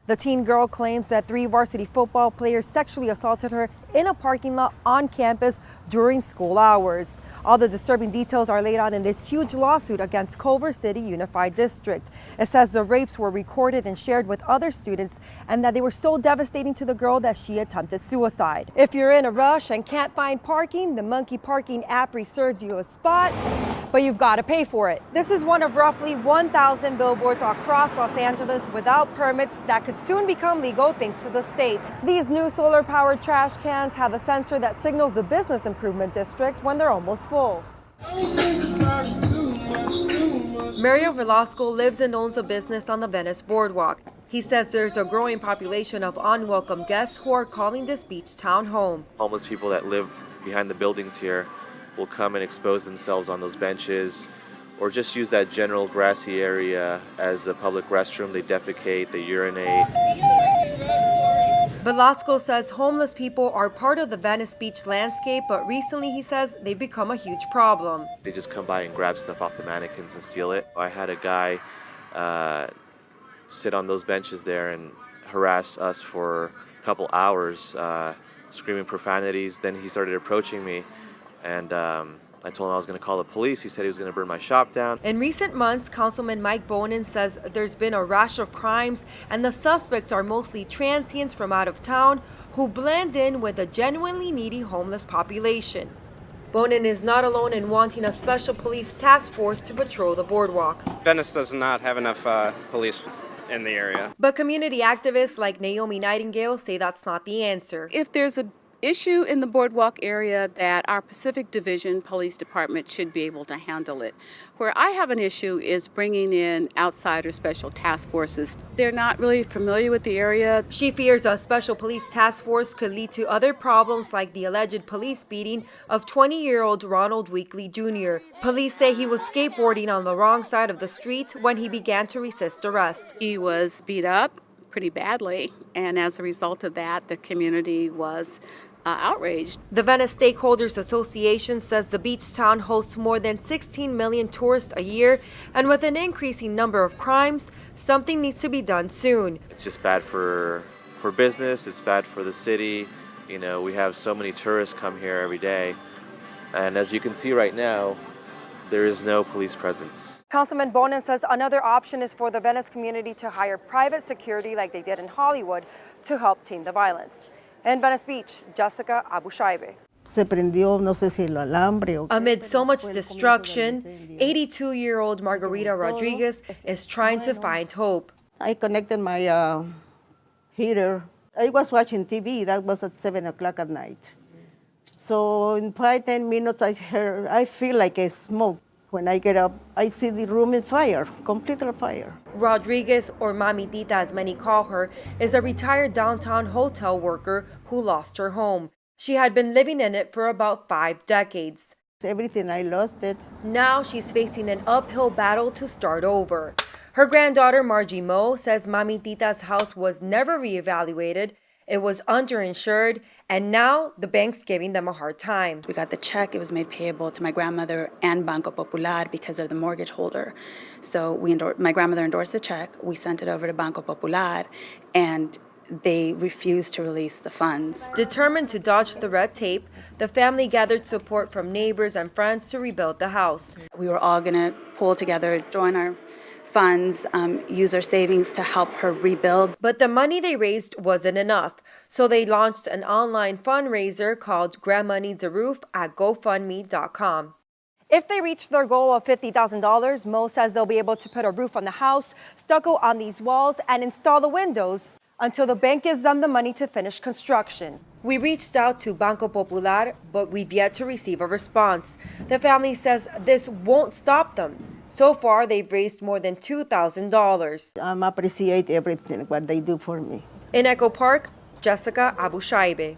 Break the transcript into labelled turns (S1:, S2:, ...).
S1: The teen girl claims that 3 varsity football players sexually assaulted her in a parking lot on campus during school hours. All the disturbing details are laid out in this huge lawsuit against Culver City Unified District. It says the rapes were recorded and shared with other students and that they were so devastating to the girl that she attempted suicide. If you're in a rush and can't find parking, the Monkey Parking app reserves you a spot, but you've got to pay for it. This is one of roughly 1,000 billboards across Los Angeles without permits that could soon become legal thanks to the state. These new solar-powered trash cans have a sensor that signals the business improvement district when they're almost full. Mario Velasco lives and owns a business on the Venice Boardwalk. He says there's a growing population of unwelcome guests who are calling this beach town home.
S2: Homeless people that live behind the buildings here will come and expose themselves on those benches or just use that general grassy area as a public restroom. They defecate, they urinate.
S1: Velasco says homeless people are part of the Venice Beach landscape, but recently he says they've become a huge problem.
S2: They just come by and grab stuff off the mannequins and steal it. I had a guy sit on those benches there and harass us for a couple hours, screaming profanities. Then he started approaching me, and I told him I was going to call the police. He said he was going to burn my shop down.
S1: In recent months, Councilman Mike Bonin says there's been a rash of crimes, and the suspects are mostly transients from out of town who blend in with a genuinely needy homeless population. Bonin is not alone in wanting a special police task force to patrol the boardwalk.
S3: Venice does not have enough police in the area.
S1: But community activists like Naomi Nightingale say that's not the answer.
S4: If there's an issue in the boardwalk area, that our Pacific Division Police Department should be able to handle it. Where I have an issue is bringing in outside or special task forces. They're not really familiar with the area.
S1: She fears a special police task force could lead to other problems like the alleged police beating of 20-year-old Ronald Weekly Jr. Police say he was skateboarding on the wrong side of the street when he began to resist arrest.
S4: He was beat up pretty badly, and as a result of that, the community was outraged.
S1: The Venice Stakeholders Association says the beach town hosts more than 16 million tourists a year, and with an increasing number of crimes, something needs to be done soon.
S2: It's just bad for business, it's bad for the city. You know, we have so many tourists come here every day, and as you can see right now, there is no police presence.
S1: Councilman Bonin says another option is for the Venice community to hire private security like they did in Hollywood to help tame the violence. In Venice Beach, Jessica Abuchaibe. Amid so much destruction, 82-year-old Margarita Rodriguez is trying to find hope.
S5: I connected my heater. I was watching TV. That was at 7 o'clock at night. So in 5-10 minutes, I feel like a smoke. When I get up, I see the room in fire, complete on fire.
S1: Rodriguez, or Mami Tita as many call her, is a retired downtown hotel worker who lost her home. She had been living in it for about 5 decades.
S5: Everything, I lost it.
S1: Now she's facing an uphill battle to start over. Her granddaughter, Margie Moe, says Mami Tita's house was never reevaluated. It was underinsured, and now the bank's giving them a hard time.
S6: We got the check. It was made payable to my grandmother and Banco Popular because they're the mortgage holder. So my grandmother endorsed the check. We sent it over to Banco Popular, and they refused to release the funds.
S1: Determined to dodge the red tape, the family gathered support from neighbors and friends to rebuild the house.
S6: We were all going to pull together, join our funds, use our savings to help her rebuild.
S1: But the money they raised wasn't enough, so they launched an online fundraiser called Grandma Needs a Roof at GoFundMe.com. If they reach their goal of $50,000, Mo says they'll be able to put a roof on the house, stucco on these walls, and install the windows until the bank gives them the money to finish construction. We reached out to Banco Popular, but we've yet to receive a response. The family says this won't stop them. So far, they've raised more than $2,000.
S5: I appreciate everything, what they do for me.
S1: In Echo Park, Jessica Abuchaibe.